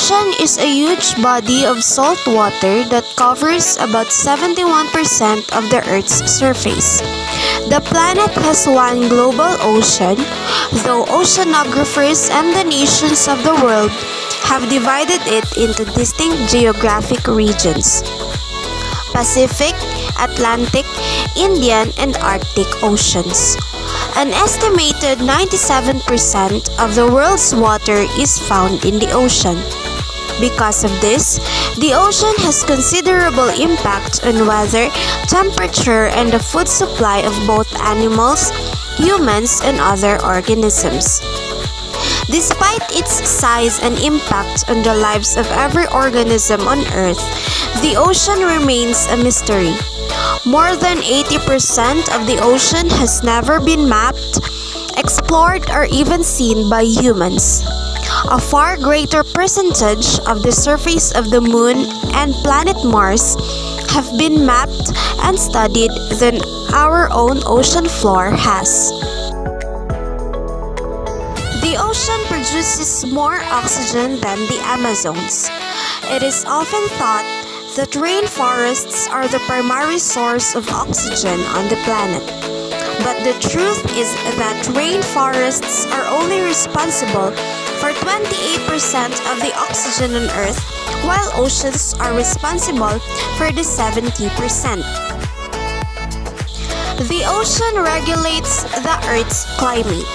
ocean is a huge body of salt water that covers about 71% of the Earth's surface. The planet has one global ocean, though oceanographers and the nations of the world have divided it into distinct geographic regions: Pacific, Atlantic, Indian, and Arctic Oceans. An estimated 97% of the world's water is found in the ocean. Because of this, the ocean has considerable impact on weather, temperature, and the food supply of both animals, humans, and other organisms. Despite its size and impact on the lives of every organism on Earth, the ocean remains a mystery. More than 80% of the ocean has never been mapped, explored, or even seen by humans. A far greater percentage of the surface of the Moon and planet Mars have been mapped and studied than our own ocean floor has. The ocean produces more oxygen than the Amazons. It is often thought that rainforests are the primary source of oxygen on the planet. But the truth is that rainforests are only responsible for 28% of the oxygen on Earth, while oceans are responsible for the 70%. The ocean regulates the Earth's climate.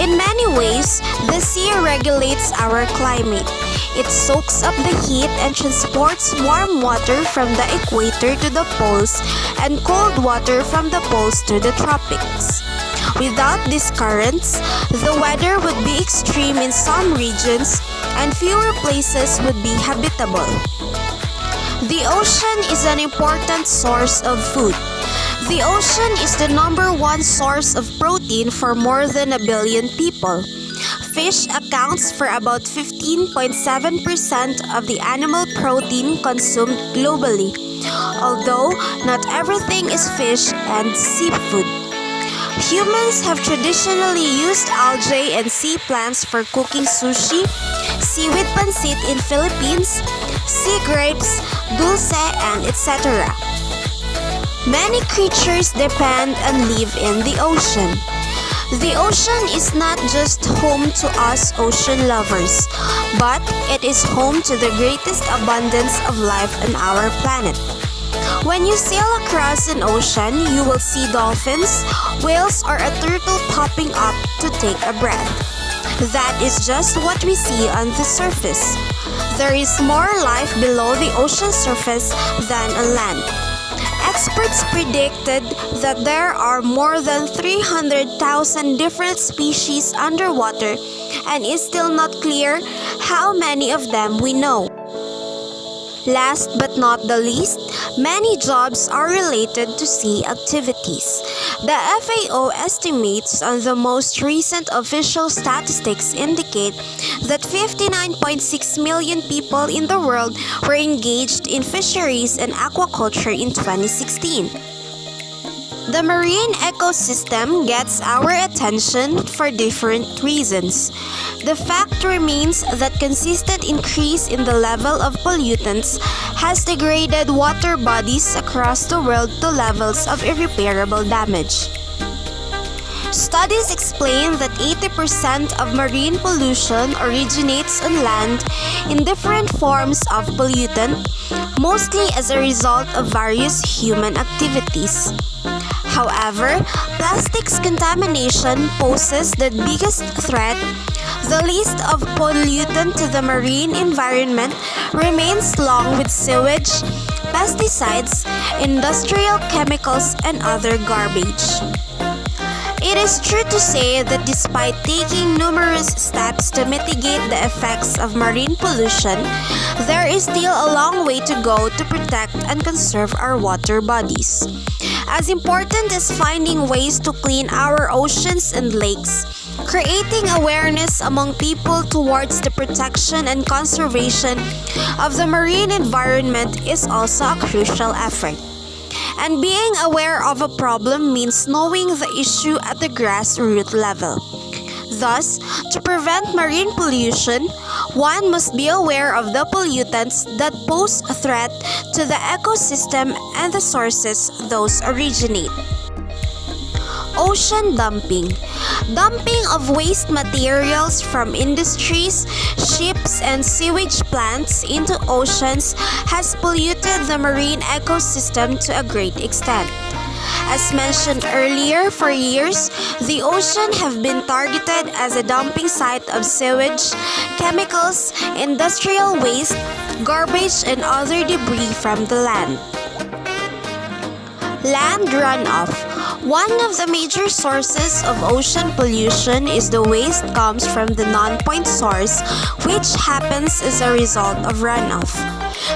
In many ways, the sea regulates our climate. It soaks up the heat and transports warm water from the equator to the poles and cold water from the poles to the tropics. Without these currents, the weather would be extreme in some regions and fewer places would be habitable. The ocean is an important source of food. The ocean is the number one source of protein for more than 1 billion people. Fish accounts for about 15.7% of the animal protein consumed globally, although not everything is fish and seafood. Humans have traditionally used algae and sea plants for cooking sushi, seaweed pancit in Philippines, sea grapes, dulce, and etc. Many creatures depend and live in the ocean. The ocean is not just home to us ocean lovers, but it is home to the greatest abundance of life on our planet. When you sail across an ocean, you will see dolphins, whales, or a turtle popping up to take a breath. That is just what we see on the surface. There is more life below the ocean surface than on land. Experts predicted that there are more than 300,000 different species underwater, and it's still not clear how many of them we know. Last but not the least, many jobs are related to sea activities. The FAO estimates on the most recent official statistics indicate that 59.6 million people in the world were engaged in fisheries and aquaculture in 2016. The marine ecosystem gets our attention for different reasons. The fact remains that consistent increase in the level of pollutants has degraded water bodies across the world to levels of irreparable damage. Studies explain that 80% of marine pollution originates on land in different forms of pollutant, mostly as a result of various human activities. However, plastics contamination poses the biggest threat. The list of pollutant to the marine environment remains long, with sewage, pesticides, industrial chemicals, and other garbage. It is true to say that despite taking numerous steps to mitigate the effects of marine pollution, there is still a long way to go to protect and conserve our water bodies. As important as finding ways to clean our oceans and lakes, creating awareness among people towards the protection and conservation of the marine environment is also a crucial effort. And being aware of a problem means knowing the issue at the grassroots level. Thus, to prevent marine pollution, one must be aware of the pollutants that pose a threat to the ecosystem and the sources those originate. Ocean dumping. Dumping of waste materials from industries, ships, and sewage plants into oceans has polluted the marine ecosystem to a great extent. As mentioned earlier, for years, the ocean have been targeted as a dumping site of sewage, chemicals, industrial waste, garbage, and other debris from the land. Land runoff. One of the major sources of ocean pollution is the waste comes from the non-point source, which happens as a result of runoff.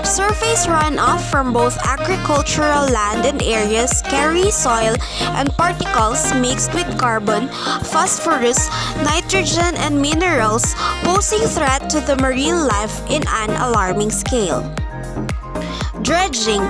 Surface runoff from both agricultural land and areas carry soil and particles mixed with carbon, phosphorus, nitrogen, and minerals, posing threat to the marine life in an alarming scale. Dredging.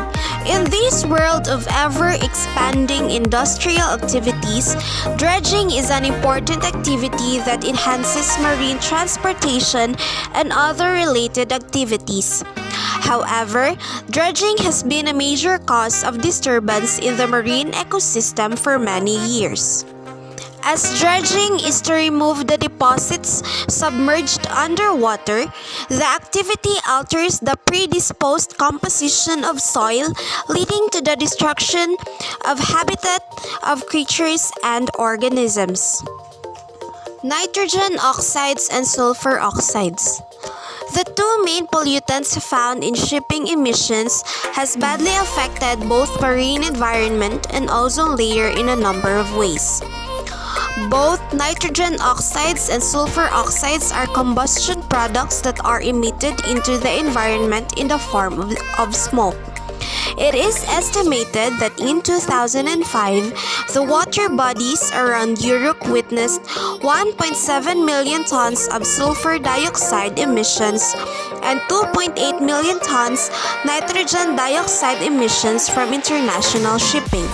In this world of ever-expanding industrial activities, dredging is an important activity that enhances marine transportation and other related activities. However, dredging has been a major cause of disturbance in the marine ecosystem for many years. As dredging is to remove the deposits submerged underwater, the activity alters the predisposed composition of soil, leading to the destruction of habitat of creatures and organisms. Nitrogen oxides and sulfur oxides. The two main pollutants found in shipping emissions has badly affected both marine environment and ozone layer in a number of ways. Both nitrogen oxides and sulfur oxides are combustion products that are emitted into the environment in the form of smoke. It is estimated that in 2005, the water bodies around Europe witnessed 1.7 million tons of sulfur dioxide emissions and 2.8 million tons nitrogen dioxide emissions from international shipping.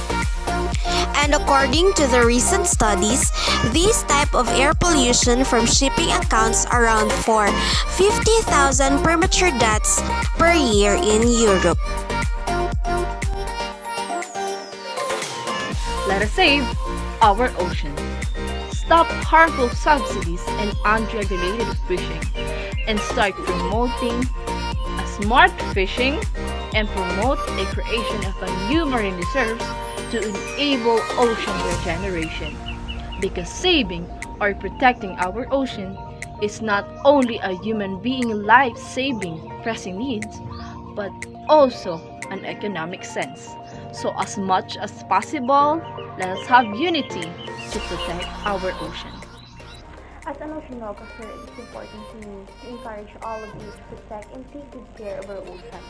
And according to the recent studies, this type of air pollution from shipping accounts around for 50,000 premature deaths per year in Europe. Let us save our oceans. Stop harmful subsidies and unregulated fishing, and start promoting a smart fishing and promote a creation of a new marine reserves to enable ocean regeneration. Because saving or protecting our ocean is not only a human being life-saving pressing needs, but also an economic sense. So as much as possible, let us have unity to protect our ocean. As an oceanographer, it is important to me to encourage all of you to protect and take good care of our ocean.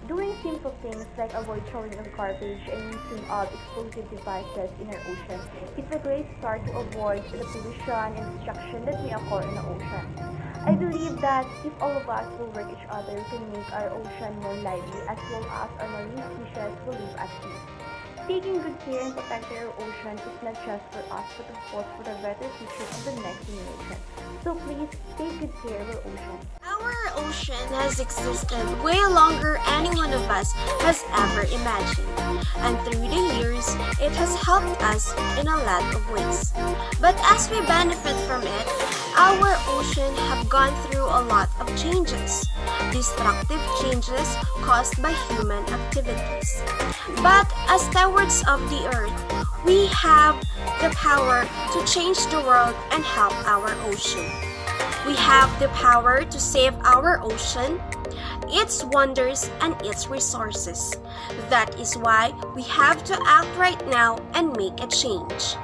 Doing simple things like avoid throwing of garbage and using of explosive devices in our ocean is a great start to avoid the pollution and destruction that may occur in the ocean. I believe that if all of us will work each other, we can make our ocean more lively as well as our marine species will live at peace. Taking good care and protecting our ocean is not just for us but of course for the better future of the next generation. So please take good care of our ocean. Our ocean has existed way longer any one of us has ever imagined, and through the years, it has helped us in a lot of ways. But as we benefit from it, our ocean have gone through a lot of changes, destructive changes caused by human activities. But as stewards of the earth, we have the power to change the world and help our ocean. We have the power to save our ocean, its wonders, and its resources. That is why we have to act right now and make a change.